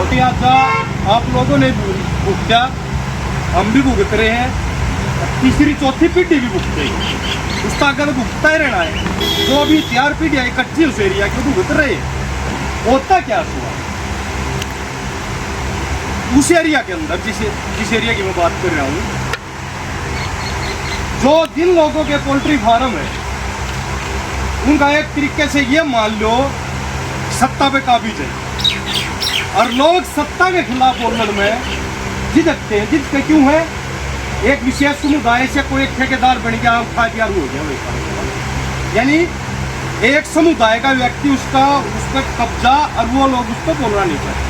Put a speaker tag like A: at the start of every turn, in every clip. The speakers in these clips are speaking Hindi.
A: लिहाजा आप लोगों ने भुगता, हम भी भुगत रहे हैं, तीसरी चौथी पीढ़ी भी भुगते हैं, उसका अगर भुगतता ही रहना है। जो अभी 4 पीढ़ियाँ इकट्ठी उस एरिया के भुगत रहे हैं, होता क्या हुआ उस एरिया के अंदर, जिस एरिया की मैं बात कर रहा हूँ, जो जिन लोगों के पोल्ट्री फार्म है उनका एक तरीके से ये मान लो सत्ता पे काबिज है, और लोग सत्ता के खिलाफ बोलने में झिझकते हैं। झिझकते क्यों है? एक विशेष समुदाय से कोई एक ठेकेदार बन गया, खा दिया हो गया, यानी एक समुदाय का व्यक्ति उस पर कब्जा, और वो लोग उसको बोलना नहीं चाहते।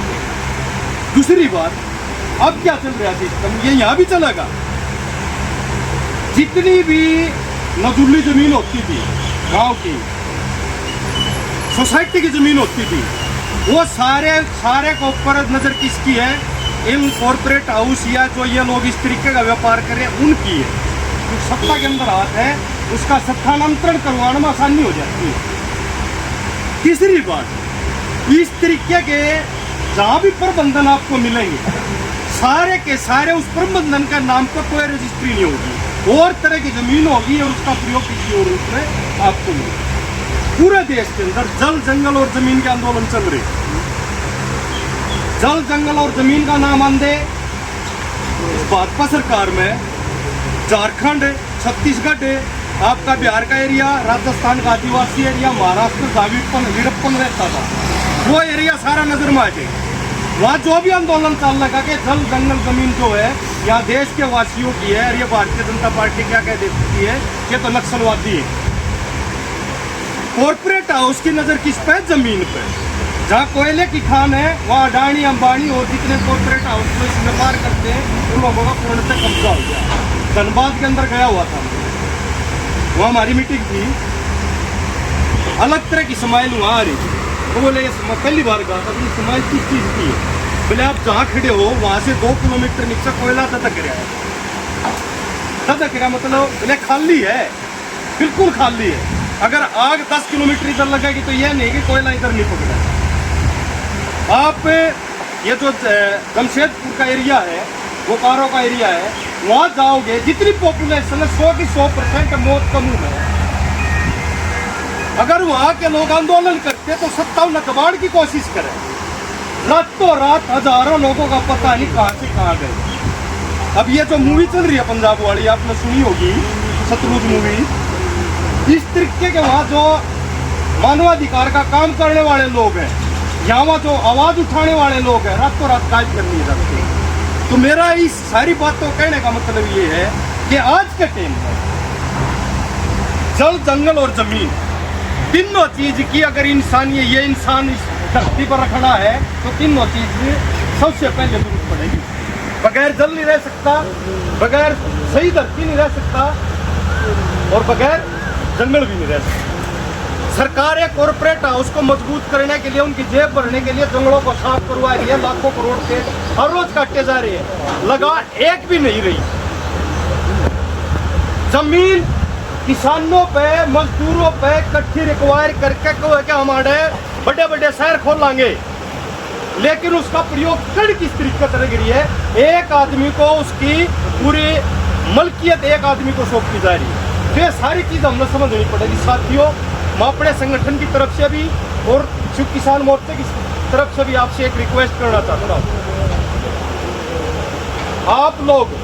A: दूसरी बात, अब क्या चल रहा है सिस्टम, ये यहाँ भी चलेगा। जितनी भी नजुली जमीन होती थी गांव की, सोसाइटी की जमीन होती थी, वो सारे के ऊपर नजर किसकी है? इन कॉर्पोरेट हाउस या जो ये लोग इस तरीके का व्यापार करें उनकी है। जो सत्ता के अंदर आते हैं उसका स्थानांतरण करवाने में आसानी हो जाती है। तीसरी बात, इस तरीके के जहाँ भी प्रबंधन आपको मिलेंगे, सारे के सारे उस प्रबंधन का नाम पर कोई रजिस्ट्री नहीं होगी, और तरह की जमीन होगी और उसका प्रयोग किसी और रूप में आपको मिलेगा। पूरे देश के अंदर जल, जंगल और जमीन के आंदोलन चल रहे। जल, जंगल और जमीन का नाम आंदे भाजपा सरकार में झारखंड, छत्तीसगढ़, आपका बिहार का एरिया, राजस्थान का आदिवासी एरिया, महाराष्ट्र का विड़प्पन रहता था, वो एरिया सारा नजर में आ जाएगा। वहाँ जो भी आंदोलन चल लगा कि जल, जंगल, जमीन जो है यहाँ देश के वासियों की है, और ये भारतीय जनता पार्टी क्या कह देती है, ये तो नक्सलवादी है। कॉर्पोरेट हाउस की नजर किस पे? जमीन पे। जहाँ कोयले की खान है वहाँ अडानी, अंबानी और जितने कॉर्पोरेट हाउस में व्यापार करते हैं उन लोगों का पूर्णतः कब्जा हो गया। धनबाद के अंदर गया हुआ था, वहाँ हमारी मीटिंग थी, अलग तरह की स्माइल वहाँ आ रही थी। तो बोले पहली बार कहा था कि स्माइल किस चीज़ की है? बोले आप जहाँ खड़े हो वहाँ से 2 किलोमीटर नीचे कोयला धधक रहा है। धधक रहा मतलब बोले खाली है, बिल्कुल खाली है। अगर आग 10 किलोमीटर इधर लगेगी तो यह नहीं कि कोयला इधर नहीं पकड़ा। आप ये जो जमशेदपुर का एरिया है, बोकारो का एरिया है, वहाँ जाओगे, जितनी पॉपुलेशन है 100 की 100% मौत का मुंह है। अगर वहाँ के लोग आंदोलन करते तो सत्ता न दबाने की कोशिश करें, रातों रात हजारों लोगों का पता नहीं कहाँ से कहाँ गए। अब ये जो मूवी चल रही है पंजाब वाली, आपने सुनी होगी, शत्रुज मूवी, इस तरीके के वहाँ जो मानवाधिकार का काम करने वाले लोग हैं, यहाँ जो आवाज उठाने वाले लोग हैं, रातों रात काज कर लिए जाते हैं। तो मेरा इस सारी बातों कहने का मतलब ये है कि आज के टाइम में जल, जंगल और जमीन, तीनों चीज की अगर इंसान ये इंसान इस धरती पर रखना है तो तीनों चीज सबसे पहले जरूरत पड़ेगी। बगैर जल नहीं रह सकता, बगैर सही धरती नहीं रह सकता, और बगैर जंगल भी नहीं रह सकता। सरकार है कॉर्पोरेट हाउस को मजबूत करने के लिए, उनकी जेब भरने के लिए जंगलों को साफ करवा रही है, लाखों करोड़ के हर रोज काटे जा रहे हैं, लगान एक भी नहीं रही। जमीन किसानों पे, मजदूरों पे कट्ठी रिक्वायर करके कहो कि हमारे बड़े बड़े शहर खोल लांगे, लेकिन उसका प्रयोग कर किस तरीके से रही है? एक आदमी को उसकी पूरी मलकियत एक आदमी को सौंपी जा रही है। तो ये सारी चीज हमने समझनी पड़ेगी साथियों। मैं अपने संगठन की तरफ से भी और शिव किसान मोर्चे की तरफ से भी आपसे एक रिक्वेस्ट करना चाहता हूँ, आप लोग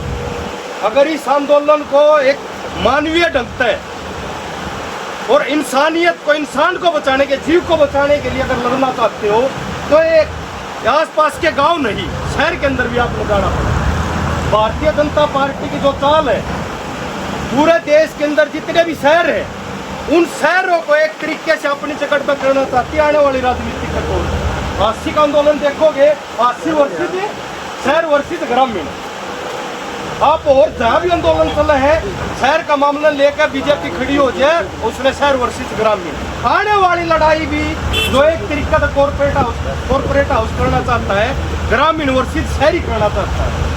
A: अगर इस आंदोलन को एक मानवीय ढंग से और इंसानियत को, इंसान को बचाने के, जीव को बचाने के लिए अगर लड़ना चाहते हो तो एक आसपास के गांव नहीं, शहर के अंदर भी आपको जाना पड़ेगा। भारतीय जनता पार्टी की जो चाल है, पूरे देश के अंदर जितने भी शहर है उन शहरों को एक तरीके से अपनी जगह पर करना चाहती है आने वाली राजनीतिक कटोर। आशिक आंदोलन देखोगे, 80 वर्षित शहर वर्षित ग्रामीण। आप और जहाँ भी आंदोलन चल रहे हैं, शहर का मामला लेकर बीजेपी खड़ी हो जाए, उसमें शहर वर्षित ग्रामीण। आने वाली लड़ाई भी जो एक तरीका से कॉर्पोरेट हाउस करना चाहता है, ग्रामीण वर्षित शहरी करना चाहता है।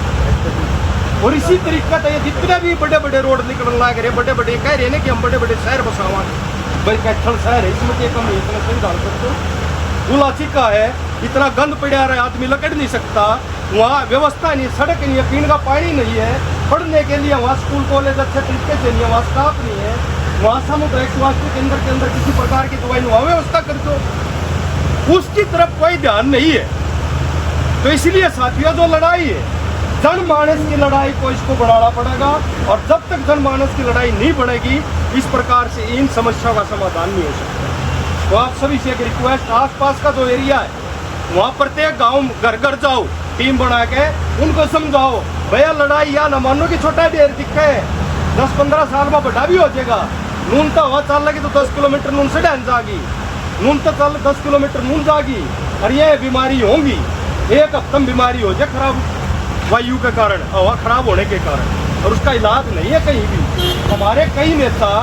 A: और इसी तरीका से जितने भी बड़े बड़े रोड निकलने लग रहे, बड़े बड़े कह रहे हैं कि हम बड़े बड़े शहर बसावा, भाई कैथल शहर है, इसमें एक हम इतना सही डाल सकते हो। गुलाची का है, इतना गंद पड़ा रहा, आदमी लकड़ नहीं सकता। वहाँ व्यवस्था नहीं है, सड़क नहीं है, पीने का पानी नहीं है, पढ़ने के लिए वहाँ स्कूल कॉलेज अच्छे तरीके से नहीं है, वहाँ स्टाफ नहीं है, वहाँ सामुदायिक स्वास्थ्य केंद्र के अंदर किसी प्रकार की दवाई वहाँ व्यवस्था कर दो, उसकी तरफ कोई ध्यान नहीं है। तो इसलिए साथियों, जो लड़ाई है जनमानस की लड़ाई को इसको बढ़ाना पड़ेगा, और जब तक जनमानस की लड़ाई नहीं बढ़ेगी इस प्रकार से इन समस्याओं का समाधान नहीं हो सकता। तो आप सभी से एक रिक्वेस्ट, आसपास का जो एरिया है वहाँ प्रत्येक गांव घर घर जाओ, टीम बना के उनको समझाओ, भैया लड़ाई या न मानो कि छोटा ढेर दिखे 10-15 साल में बड़ा भी हो जाएगा। नून तो हवा चल लगी तो 10 किलोमीटर नून से डैन जागी, नून तो चल 10 किलोमीटर नून जागी, और ये बीमारी होंगी, एक हफ्ते में बीमारी हो जाए खराब वायु के कारण, हवा खराब होने के कारण, और उसका इलाज नहीं है कहीं भी। हमारे कई नेता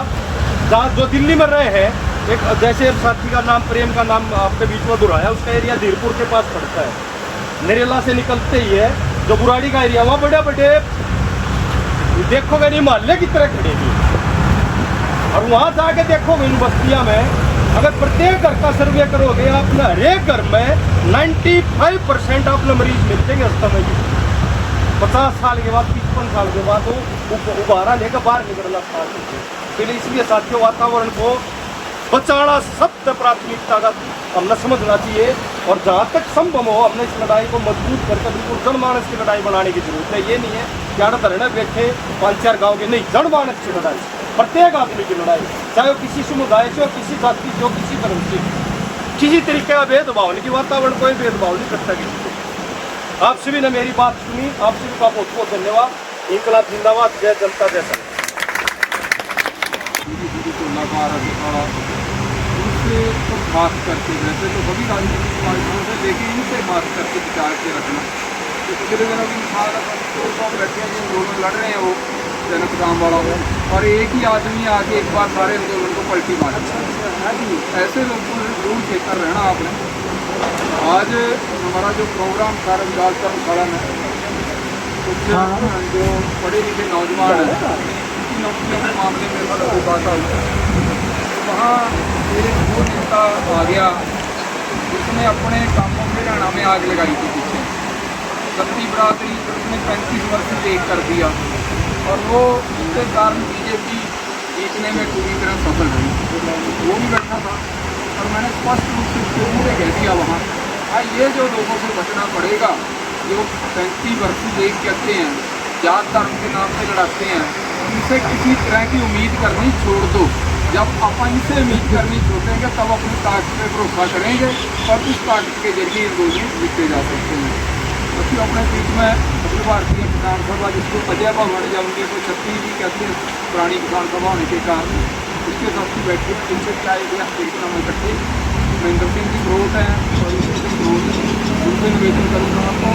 A: जो दिल्ली में रहे हैं, एक जैसे साथी का नाम प्रेम का नाम आपके बीच में दोहराया, उसका एरिया धीरपुर के पास पड़ता है, नरेला से निकलते ही है जो बुराड़ी का एरिया, वहाँ बड़े बड़े देखोगे नहीं मोहल्ले की तरह खड़े भी, और वहाँ जाके देखोगे इन बस्तियाँ में अगर प्रत्येक घर का सर्वे करोगे आपने हर एक घर में 95% आपने मरीज मिल जाएंगे अस्थमा की। 50 साल के बाद 55 साल के बाद वो उबारा लेकर बाहर निकलना स्टार्ट होते हैं। फिर इसलिए साथियों, वातावरण को बचाना सबसे प्राथमिकता का हमने समझना चाहिए, और जहाँ तक संभव हो हमने इस लड़ाई को मजबूत करके बिल्कुल जनमानस की लड़ाई बनाने की जरूरत है। ये नहीं है कि आड़ धरने बैठे 5-4 गाँव के, नहीं, जनमानस की लड़ाई, प्रत्येक आदमी की लड़ाई, चाहे वो किसी समुदाय से हो, किसी जाति से हो, किसी धर्म से, किसी तरीके का भेदभाव नहीं, कि वातावरण कोई भेदभाव नहीं करता किसी को। आप सभी ने मेरी बात सुनी, आप सभी का बहुत बहुत धन्यवाद। इंकलाब जिंदाबाद, जय जनता जय संघ।
B: इनसे तो बात करके, वैसे तो सभी राजनीतिक पार्टियों से, लेकिन इनसे बात करके विचार के रखना। तो पिछले दिनों भी इंसान बैठे हैं जिन दोनों लड़ रहे हैं वो जनक राम वाला हो, और एक ही आदमी आके एक बार सारे आंदोलन को पलटी मार, ऐसे लोगों से दूर छेकर रहना आपने। आज हमारा जो प्रोग्राम था रविदास धर्मशाला में, कुछ जो पढ़े लिखे नौजवान हैं उनकी नौकरियों के मामले में कोई बात आई, वहाँ एक वो नेता आ गया जिसने अपने कामों में हरियाणा में आग लगाई थी पीछे, सत्ती बरादरी उसने 35 वर्ष एक कर दिया, और वो इसके कारण बीजेपी जीतने में पूरी तरह सफल रही। वो भी बैठा था, और मैंने स्पष्ट रूप से उसको पूरे कह दिया वहाँ, ये जो लोगों से बचना पड़ेगा, जो 35 वर्ष देख कहते हैं, जात धर्म के नाम से लड़ाते हैं, इनसे किसी तरह की उम्मीद करनी छोड़ दो। जब आप इनसे उम्मीद करनी छोड़ेंगे तब अपनी ताकत पर भरोसा करेंगे, और इस ताकत के जरिए इनको जीते जा सकते हैं। क्योंकि अपने बीच में अखिल भारतीय किसान सभा, जिसको अजय भवन या 1936 भी कहते हैं, पुरानी किसान सभा होने के कारण उसके साथ ही बैठे हैं, जिनसे क्या हम इकट्ठे महेंद्र सिंह जी ग्रोथ हैं, और उनसे निवेदन करूँगा आपको